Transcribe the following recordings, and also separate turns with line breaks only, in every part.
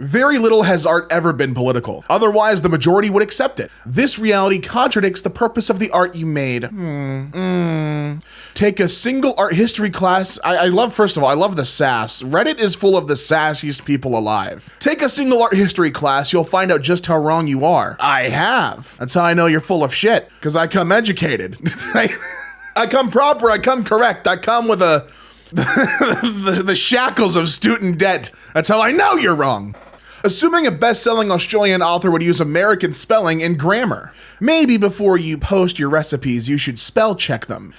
Very little has art ever been political. Otherwise, the majority would accept it. This reality contradicts the purpose of the art you made. Take a single art history class. First of all, I love the sass. Reddit is full of the sassiest people alive. Take a single art history class, you'll find out just how wrong you are. I have. That's how I know you're full of shit, because I come educated. I come proper, I come correct, I come with the shackles of student debt. That's how I know you're wrong. Assuming a best-selling Australian author would use American spelling and grammar. Maybe before you post your recipes, you should spell check them.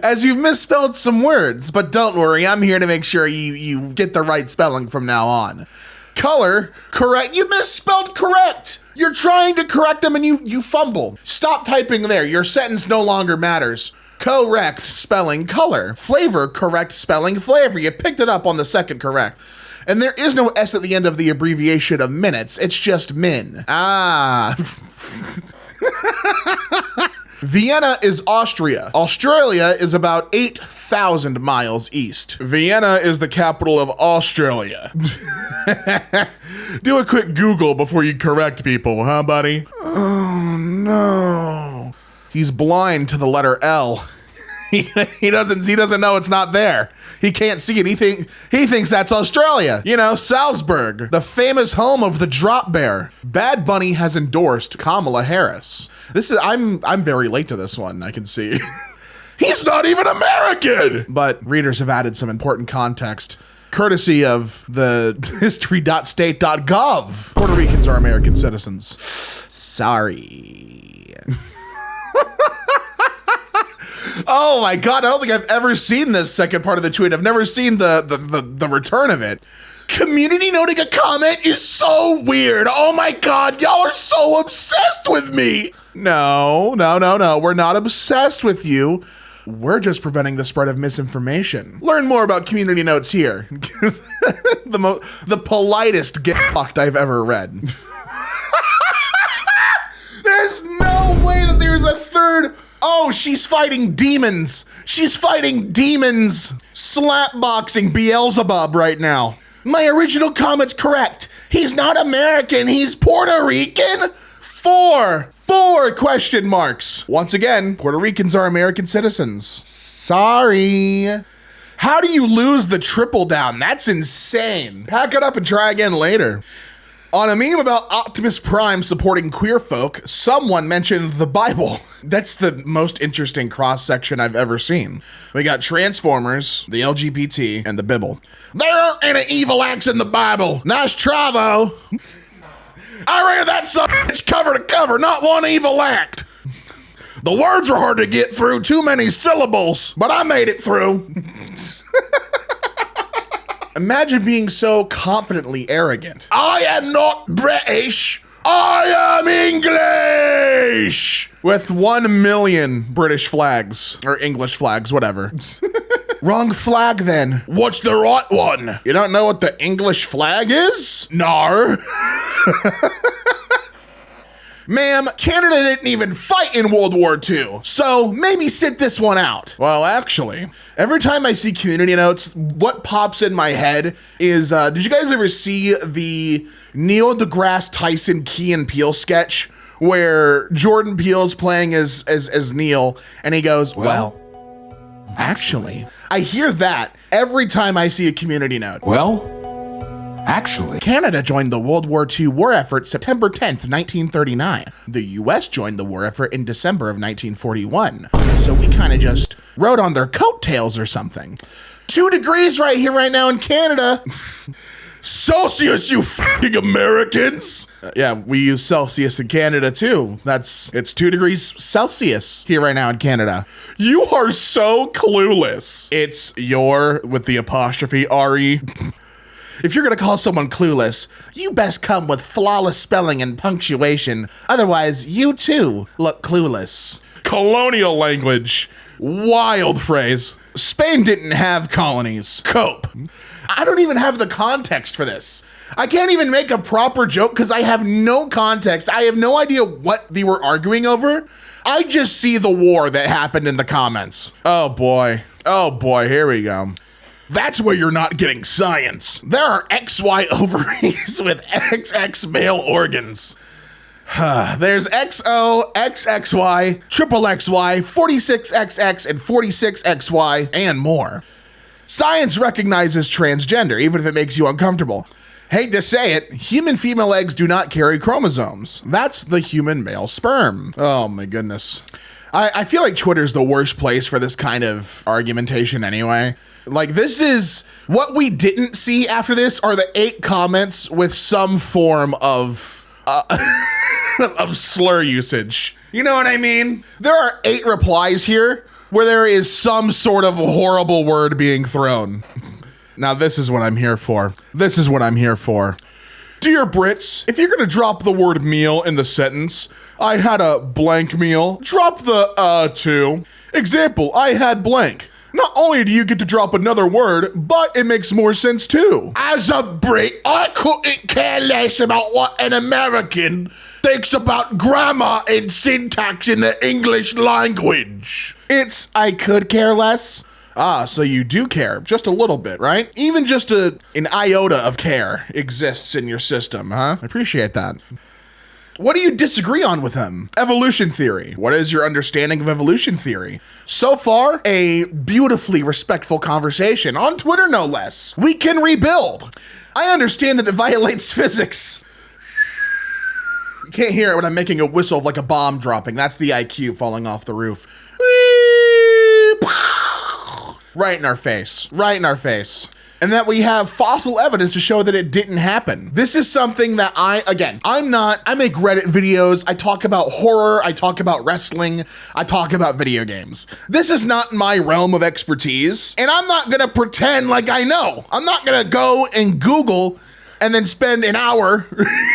As you've misspelled some words, but don't worry, I'm here to make sure you get the right spelling from now on. Color, correct, you misspelled correct. You're trying to correct them and you fumble. Stop typing there, your sentence no longer matters. Correct spelling color. Flavor, correct spelling flavor. You picked it up on the second correct. And there is no S at the end of the abbreviation of minutes. It's just min. Vienna is Austria. Australia is about 8,000 miles east. Vienna is the capital of Australia. Do a quick Google before you correct people, huh, buddy? Oh, no. He's blind to the letter L. He doesn't know it's not there. He can't see it. He thinks that's Australia. You know, Salzburg, the famous home of the drop bear. Bad Bunny has endorsed Kamala Harris. I'm very late to this one, I can see. He's not even American! But readers have added some important context, courtesy of the history.state.gov. Puerto Ricans are American citizens. Sorry. Oh my God, I don't think I've ever seen this second part of the tweet. I've never seen the return of it. Community noting a comment is so weird. Oh my God, y'all are so obsessed with me. No, we're not obsessed with you. We're just preventing the spread of misinformation. Learn more about community notes here. The politest get fucked I've ever read. There's no way that there's a third. Oh, she's fighting demons. She's fighting demons. Slapboxing Beelzebub right now. My original comment's correct. He's not American, he's Puerto Rican. Four question marks. Once again, Puerto Ricans are American citizens. Sorry. How do you lose the triple down? That's insane. Pack it up and try again later. On a meme about Optimus Prime supporting queer folk, someone mentioned the Bible. That's the most interesting cross-section I've ever seen. We got Transformers, the LGBT, and the Bible. There aren't any evil acts in the Bible. Nice try, though. I read that it's cover to cover, not one evil act. The words were hard to get through, too many syllables, but I made it through. Imagine being so confidently arrogant. I am not British. I am English. With 1 million British flags or English flags, whatever. Wrong flag then. What's the right one? You don't know what the English flag is? No. Ma'am, Canada didn't even fight in World War II, so maybe sit this one out. Well, actually, every time I see community notes, what pops in my head is, did you guys ever see the Neil deGrasse Tyson Key and Peele sketch where Jordan Peele's playing as Neil and he goes, well, actually. I hear that every time I see a community note.
Well, actually,
Canada joined the World War II war effort September 10th, 1939. The US joined the war effort in December of 1941. So we kind of just rode on their coattails or something. 2 degrees right here, right now in Canada. Celsius, you f***ing Americans. Yeah, we use Celsius in Canada too. It's 2 degrees Celsius here right now in Canada. You are so clueless. It's your, with the apostrophe, R-E. If you're gonna call someone clueless, you best come with flawless spelling and punctuation. Otherwise, you too look clueless. Colonial language. Wild phrase. Spain didn't have colonies. Cope. I don't even have the context for this. I can't even make a proper joke because I have no context. I have no idea what they were arguing over. I just see the war that happened in the comments. Oh boy, here we go. That's where you're not getting science. There are XY ovaries with XX male organs. There's XO, XXY, triple XY, 46XX, and 46XY, and more. Science recognizes transgender, even if it makes you uncomfortable. Hate to say it, human female eggs do not carry chromosomes. That's the human male sperm. Oh my goodness. I feel like Twitter's the worst place for this kind of argumentation anyway. Like, this is what we didn't see after this are the 8 comments with some form of of slur usage. You know what I mean? There are 8 replies here where there is some sort of horrible word being thrown. Now, this is what I'm here for. This is what I'm here for. Dear Brits, if you're gonna drop the word meal in the sentence, I had a blank meal, drop the too. Example, I had blank. Not only do you get to drop another word, but it makes more sense too. As a Brit, I couldn't care less about what an American thinks about grammar and syntax in the English language. I could care less. Ah, so you do care, just a little bit, right? Even just an iota of care exists in your system, huh? I appreciate that. What do you disagree on with him? Evolution theory. What is your understanding of evolution theory? So far, a beautifully respectful conversation, on Twitter no less. We can rebuild. I understand that it violates physics. You can't hear it when I'm making a whistle of like a bomb dropping. That's the IQ falling off the roof. Right in our face. Right in our face. And that we have fossil evidence to show that it didn't happen. This is something that I make Reddit videos, I talk about horror, I talk about wrestling, I talk about video games. This is not my realm of expertise, and I'm not gonna pretend like I know. I'm not gonna go and Google and then spend an hour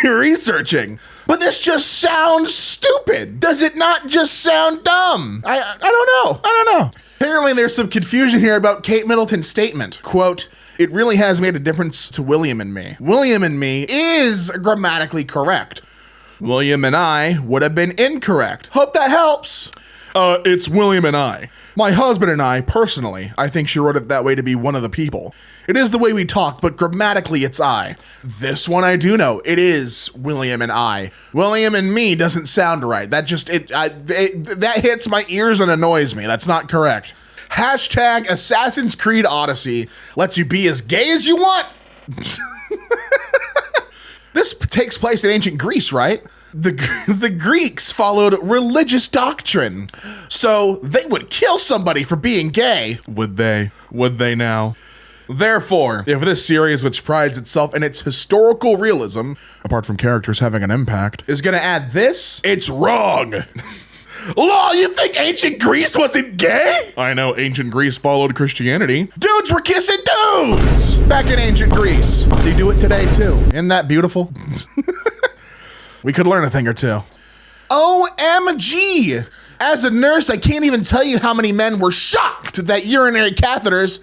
researching. But this just sounds stupid. Does it not just sound dumb? I don't know. Apparently there's some confusion here about Kate Middleton's statement. Quote, "It really has made a difference to William and me." William and me is grammatically correct. William and I would have been incorrect. Hope that helps. It's William and I. My husband and I, personally, I think she wrote it that way to be one of the people. It is the way we talk, but grammatically it's I. This one I do know. It is William and I. William and me doesn't sound right. That hits my ears and annoys me. That's not correct. Hashtag Assassin's Creed Odyssey lets you be as gay as you want. This takes place in ancient Greece, right? The Greeks followed religious doctrine. So they would kill somebody for being gay. Would they? Would they now? Therefore, if this series, which prides itself in its historical realism, apart from characters having an impact, is gonna add this, it's wrong. Law, you think ancient Greece wasn't gay? I know ancient Greece followed Christianity. Dudes were kissing dudes back in ancient Greece. They do it today too. Isn't that beautiful? We could learn a thing or two. OMG! As a nurse, I can't even tell you how many men were shocked that urinary catheters,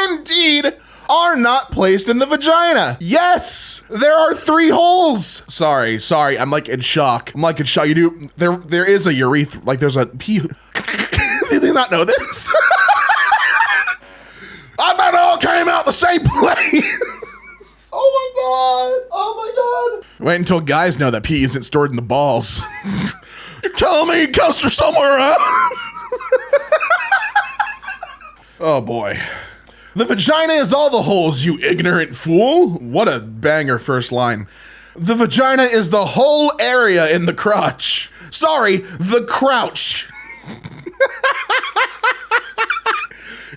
indeed, are not placed in the vagina. Yes, there are 3 holes. Sorry, I'm like in shock. You do, there is a urethra, like there's a pee. Did they not know this? I bet it all came out the same place. Oh my god. Wait until guys know that pee isn't stored in the balls. You're telling me it comes from somewhere else? Oh boy. The vagina is all the holes, you ignorant fool. What a banger first line. The vagina is the whole area in the crotch. Sorry, the crouch.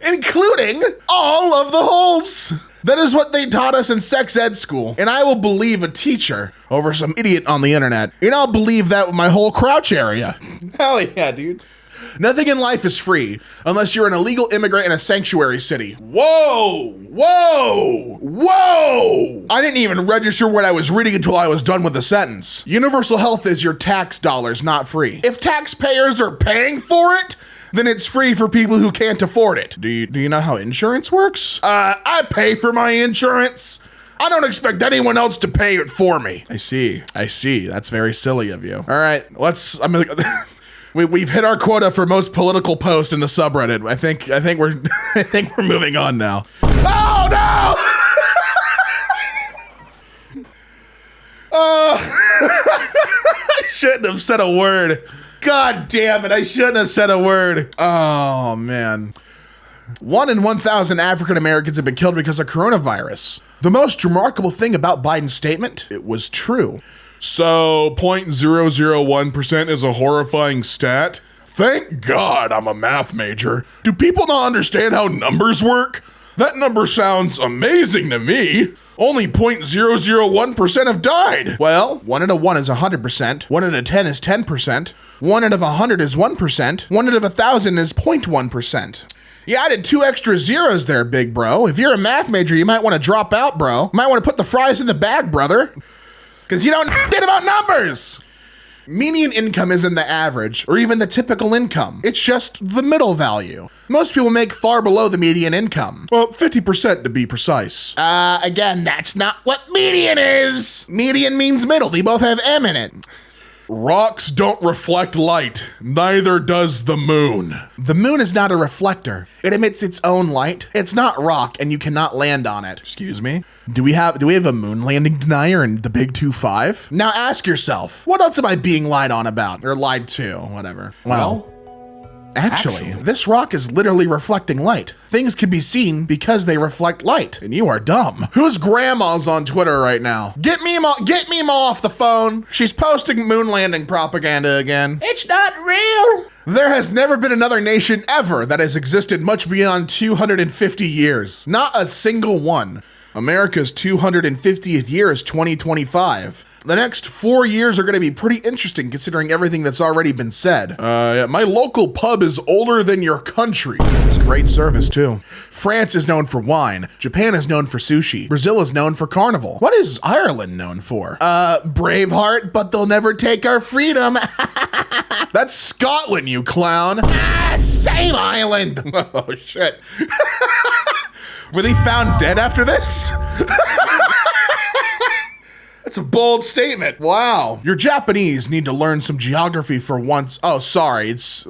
Including all of the holes. That is what they taught us in sex ed school. And I will believe a teacher over some idiot on the internet. And I'll believe that with my whole crouch area. Hell yeah, dude. Nothing in life is free unless you're an illegal immigrant in a sanctuary city. Whoa, whoa, whoa. I didn't even register what I was reading until I was done with the sentence. Universal health is your tax dollars, not free. If taxpayers are paying for it, then it's free for people who can't afford it. Do you know how insurance works? I pay for my insurance. I don't expect anyone else to pay it for me. I see. That's very silly of you. All right, We've hit our quota for most political post in the subreddit. I think we're I think we're moving on now. Oh no! I shouldn't have said a word. God damn it, I shouldn't have said a word. Oh man. 1 in 1,000 African Americans have been killed because of coronavirus. The most remarkable thing about Biden's statement, it was true. So 0.001% is a horrifying stat? Thank God I'm a math major. Do people not understand how numbers work? That number sounds amazing to me. Only 0.001% have died. Well, 1 out of 1 is 100%. 1 out of 10 is 10%. 1 out of 100 is 1%. 1 out of 1,000 is 0.1%. You added 2 extra zeros there, big bro. If you're a math major, you might want to drop out, bro. Might want to put the fries in the bag, brother. Because you don't get about numbers. Median income isn't the average or even the typical income. It's just the middle value. Most people make far below the median income. Well, 50% to be precise. Again, that's not what median is. Median means middle. They both have M in it. Rocks don't reflect light. Neither does the moon. The moon is not a reflector. It emits its own light. It's not rock and you cannot land on it. Excuse me? Do we have a moon landing denier in the Big 2-5? Now ask yourself, what else am I being lied on about? Or lied to, whatever. Well, actually, this rock is literally reflecting light. Things can be seen because they reflect light, and you are dumb. Whose grandma's on Twitter right now? Get Mima off the phone. She's posting moon landing propaganda again. It's not real. There has never been another nation ever that has existed much beyond 250 years. Not a single one. America's 250th year is 2025. The next 4 years are going to be pretty interesting considering everything that's already been said. Yeah, my local pub is older than your country. It's great service too. France is known for wine. Japan is known for sushi. Brazil is known for carnival. What is Ireland known for? Braveheart, but they'll never take our freedom. That's Scotland, you clown. Same island. Oh shit. Were they found dead after this? That's a bold statement. Wow. Your Japanese need to learn some geography for once. Oh, sorry. It's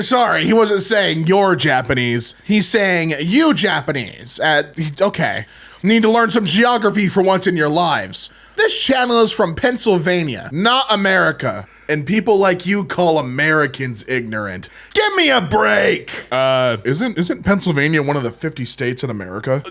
sorry. He wasn't saying you're Japanese. He's saying you Japanese. Okay. Need to learn some geography for once in your lives. This channel is from Pennsylvania, not America. And people like you call Americans ignorant. Give me a break! Isn't Pennsylvania one of the 50 states in America?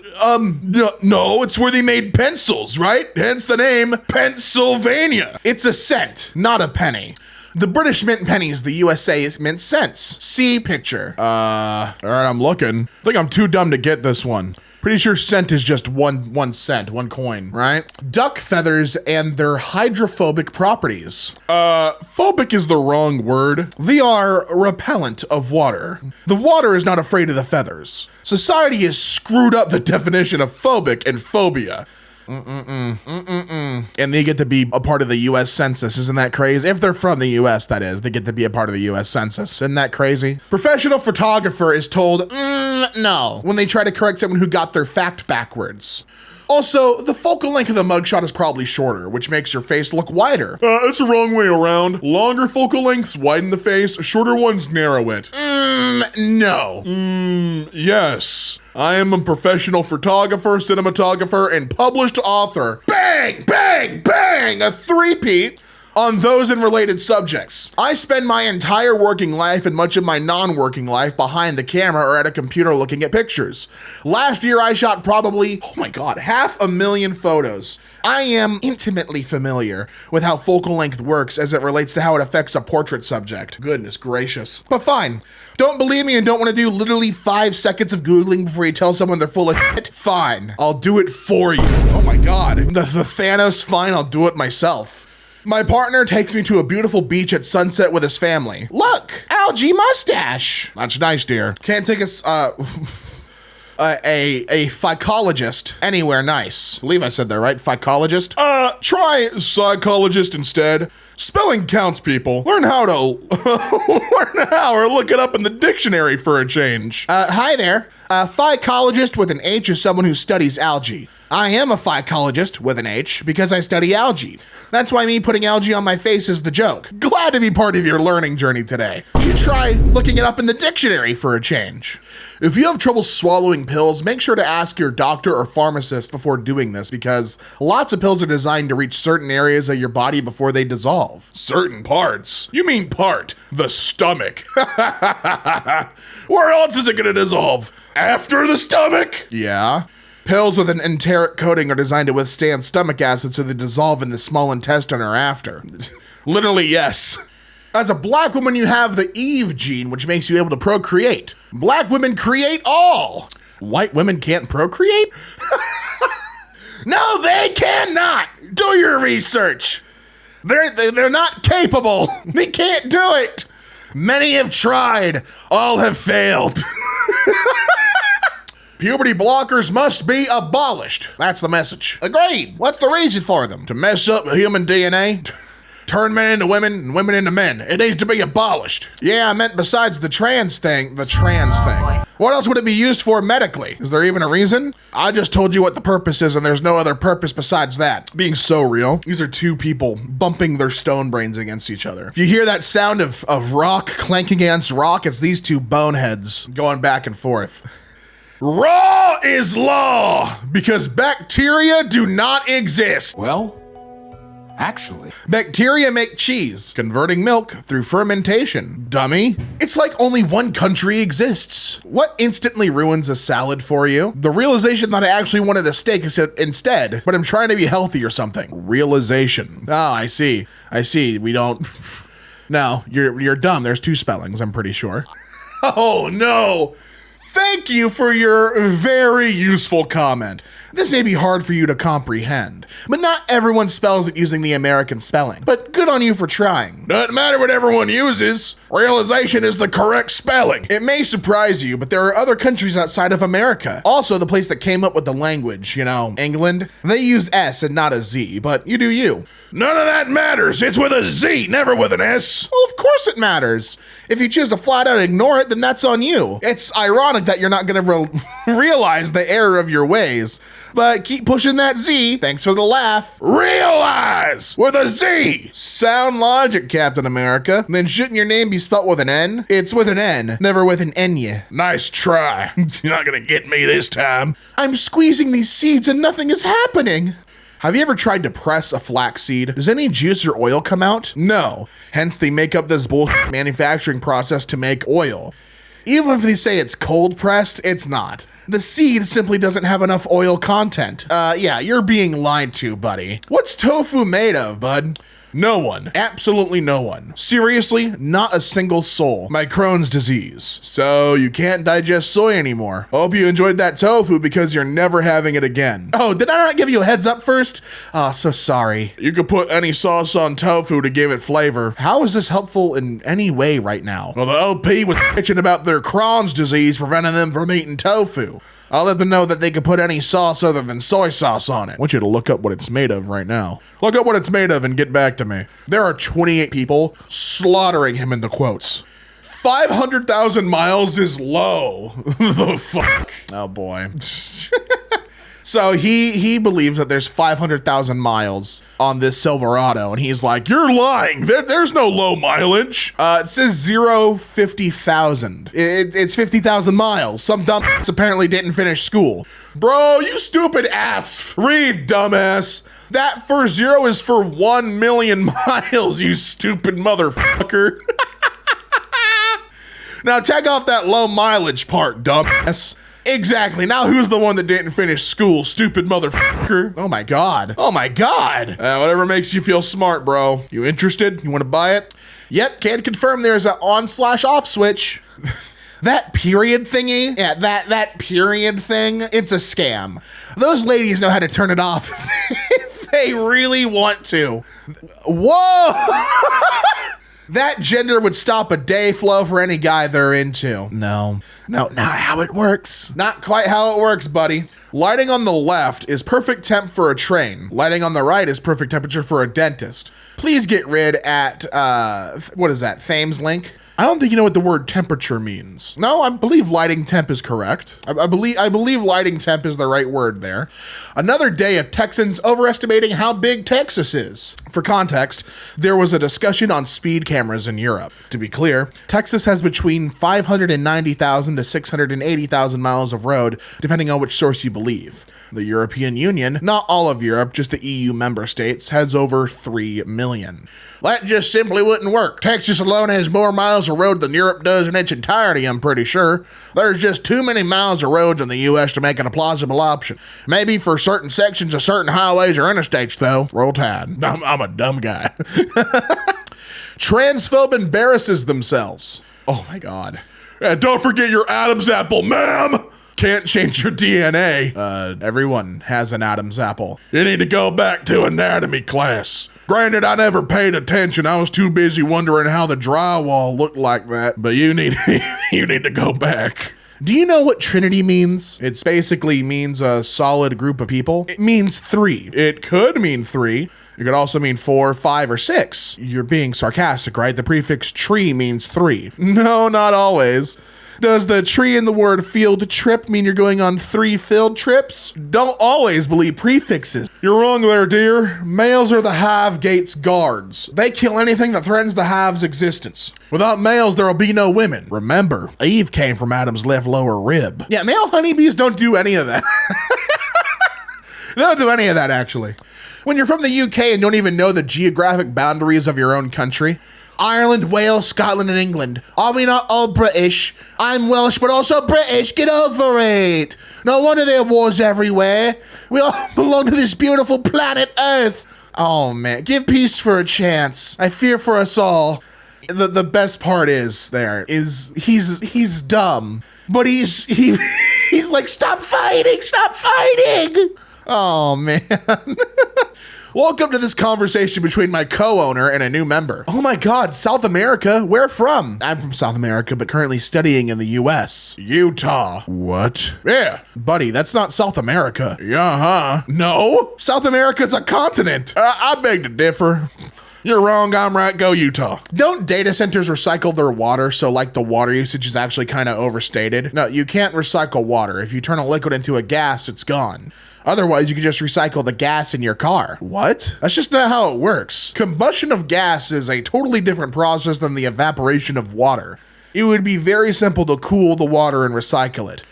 No, it's where they made pencils, right? Hence the name Pennsylvania. It's a cent, not a penny. The British mint pennies, the USA mint cents. See picture. All right, I'm looking. I think I'm too dumb to get this one. Pretty sure cent is just one cent, one coin, right? Duck feathers and their hydrophobic properties. Phobic is the wrong word. They are repellent of water. The water is not afraid of the feathers. Society has screwed up the definition of phobic and phobia. And they get to be a part of the US Census. Isn't that crazy? If they're from the US, that is. They get to be a part of the US Census. Isn't that crazy? Professional photographer is told, no, when they try to correct someone who got their fact backwards. Also, the focal length of the mugshot is probably shorter, which makes your face look wider. It's the wrong way around. Longer focal lengths widen the face, shorter ones narrow it. No. Yes. I am a professional photographer, cinematographer, and published author. Bang, bang, bang! A three-peat on those and related subjects. I spend my entire working life and much of my non-working life behind the camera or at a computer looking at pictures. Last year I shot probably, 500,000 photos. I am intimately familiar with how focal length works as it relates to how it affects a portrait subject. Goodness gracious. But fine. Don't believe me and don't want to do literally 5 seconds of Googling before you tell someone they're full of shit? Fine. I'll do it for you. Oh my God. The Thanos fine, I'll do it myself. My partner takes me to a beautiful beach at sunset with his family. Look, algae mustache. That's nice, dear. Can't take us, a phycologist anywhere nice. I believe I said that right, phycologist? Try psychologist instead. Spelling counts, people. Learn how or look it up in the dictionary for a change. Hi there. A phycologist with an H is someone who studies algae. I am a phycologist with an H because I study algae. That's why me putting algae on my face is the joke. Glad to be part of your learning journey today. You try looking it up in the dictionary for a change. If you have trouble swallowing pills, make sure to ask your doctor or pharmacist before doing this because lots of pills are designed to reach certain areas of your body before they dissolve. Certain parts? You mean part? The stomach. Where else is it gonna dissolve? After the stomach? Yeah. Pills with an enteric coating are designed to withstand stomach acid so they dissolve in the small intestine or after. Literally, yes. As a black woman, you have the Eve gene, which makes you able to procreate. Black women create all. White women can't procreate? No, they cannot. Do your research. They're not capable. They can't do it. Many have tried. All have failed. Puberty blockers must be abolished. That's the message. Agreed. What's the reason for them? To mess up human DNA? Turn men into women and women into men. It needs to be abolished. Yeah, I meant besides the trans thing.
Boy.
What else would it be used for medically? Is there even a reason? I just told you what the purpose is and there's no other purpose besides that. Being so real. These are two people bumping their stone brains against each other. If you hear that sound of rock clanking against rock, it's these two boneheads going back and forth. Raw is law because bacteria do not exist.
Well, actually.
Bacteria make cheese, converting milk through fermentation. Dummy. It's like only one country exists. What instantly ruins a salad for you? The realization that I actually wanted a steak instead, but I'm trying to be healthy or something. Realization. Oh, I see. We don't. No, you're dumb. There's two spellings, I'm pretty sure. Oh no. Thank you for your very useful comment. This may be hard for you to comprehend, but not everyone spells it using the American spelling. But good on you for trying. Doesn't matter what everyone uses. Realization is the correct spelling. It may surprise you, but there are other countries outside of America. Also, the place that came up with the language, England, they use S and not a Z, but you do you. None of that matters. It's with a Z, never with an S. Well, of course it matters. If you choose to flat out ignore it, then that's on you. It's ironic that you're not gonna realize the error of your ways. But keep pushing that Z. Thanks for the laugh. Realize with a Z. Sound logic, Captain America. Then shouldn't your name be spelt with an N? It's with an N, never with an N-ya. Nice try. You're not gonna get me this time. I'm squeezing these seeds and nothing is happening. Have you ever tried to press a flax seed? Does any juice or oil come out? No. Hence they make up this bullshit manufacturing process to make oil. Even if they say it's cold pressed, it's not. The seed simply doesn't have enough oil content. Yeah, you're being lied to, buddy. What's tofu made of, bud? No one. Absolutely no one. Seriously, not a single soul. My Crohn's disease. So you can't digest soy anymore. Hope you enjoyed that tofu because you're never having it again. Oh, did I not give you a heads up first? Oh, so sorry. You could put any sauce on tofu to give it flavor. How is this helpful in any way right now? Well, the OP was bitching about their Crohn's disease preventing them from eating tofu. I'll let them know that they can put any sauce other than soy sauce on it. I want you to look up what it's made of right now. Look up what it's made of and get back to me. There are 28 people slaughtering him in the quotes. 500,000 miles is low. The fuck? Oh boy. So he believes that there's 500,000 miles on this Silverado, and he's like, you're lying. There's no low mileage. It says 50,000. It's 50,000 miles. Some dumb apparently didn't finish school. Bro, you stupid ass. Read, dumbass. That first zero is for 1 million miles, you stupid motherfucker. Now take off that low mileage part, dumbass. Exactly. Now who's the one that didn't finish school, stupid motherfucker? Oh my god. Oh my god. Whatever makes you feel smart, bro. You interested? You want to buy it? Yep, can confirm there's an on/off switch. That period thingy, yeah, that period thing, it's a scam. Those ladies know how to turn it off if they really want to. Whoa! That gender would stop a day flow for any guy they're into. No, not how it works. Not quite how it works, buddy. Lighting on the left is perfect temp for a train. Lighting on the right is perfect temperature for a dentist. Please get rid at, what is that, Thames Link? I don't think you know what the word temperature means. No, I believe lighting temp is correct. I believe lighting temp is the right word there. Another day of Texans overestimating how big Texas is. For context, there was a discussion on speed cameras in Europe. To be clear, Texas has between 590,000 to 680,000 miles of road, depending on which source you believe. The European Union, not all of Europe, just the EU member states, has over 3 million. That just simply wouldn't work. Texas alone has more miles of road than Europe does in its entirety, I'm pretty sure. There's just too many miles of roads in the US to make it a plausible option. Maybe for certain sections of certain highways or interstates, though. Roll Tide. I'm a dumb guy. Transphobe embarrasses themselves. Oh my God. Don't forget your Adam's apple, ma'am! Can't change your DNA. Everyone has an Adam's apple. You need to go back to anatomy class. Granted, I never paid attention. I was too busy wondering how the drywall looked like that. But you need to go back. Do you know what Trinity means? It basically means a solid group of people. It means 3. It could mean 3. It could also mean 4, 5, or 6. You're being sarcastic, right? The prefix tree means 3. No, not always. Does the tree in the word field trip mean you're going on 3 field trips? Don't always believe prefixes. You're wrong there, dear. Males are the hive gate's guards. They kill anything that threatens the hive's existence. Without males, there'll be no women. Remember, Eve came from Adam's left lower rib. Yeah, male honeybees don't do any of that. They don't do any of that, actually. When you're from the UK and don't even know the geographic boundaries of your own country, Ireland, Wales, Scotland, and England. Are we not all British? I'm Welsh, but also British. Get over it. No wonder there are wars everywhere. We all belong to this beautiful planet Earth. Oh, man. Give peace for a chance. I fear for us all. The best part is he's dumb, but he's like, stop fighting. Oh, man. Welcome to this conversation between my co-owner and a new member. Oh my God, South America? Where from? I'm from South America, but currently studying in the US. Utah. What? Yeah. Buddy, that's not South America. Yeah, No? South America's a continent. I beg to differ. You're wrong, I'm right, go Utah. Don't data centers recycle their water so like the water usage is actually kind of overstated? No, you can't recycle water. If you turn a liquid into a gas, it's gone. Otherwise, you can just recycle the gas in your car. What? That's just not how it works. Combustion of gas is a totally different process than the evaporation of water. It would be very simple to cool the water and recycle it.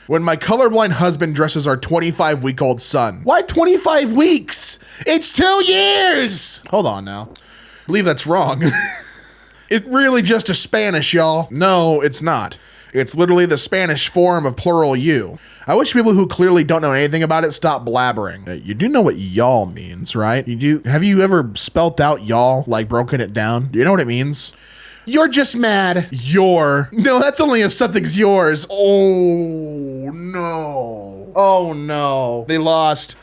When my colorblind husband dresses our 25-week-old son. Why 25 weeks? It's 2 years! Hold on now. I believe that's wrong. It's really just a Spanish, y'all. No, it's not. It's literally the Spanish form of plural you. I wish people who clearly don't know anything about it stop blabbering. You do know what y'all means, right? You do. Have you ever spelt out y'all, like broken it down? Do you know what it means? You're just mad. No, that's only if something's yours. Oh no. They lost.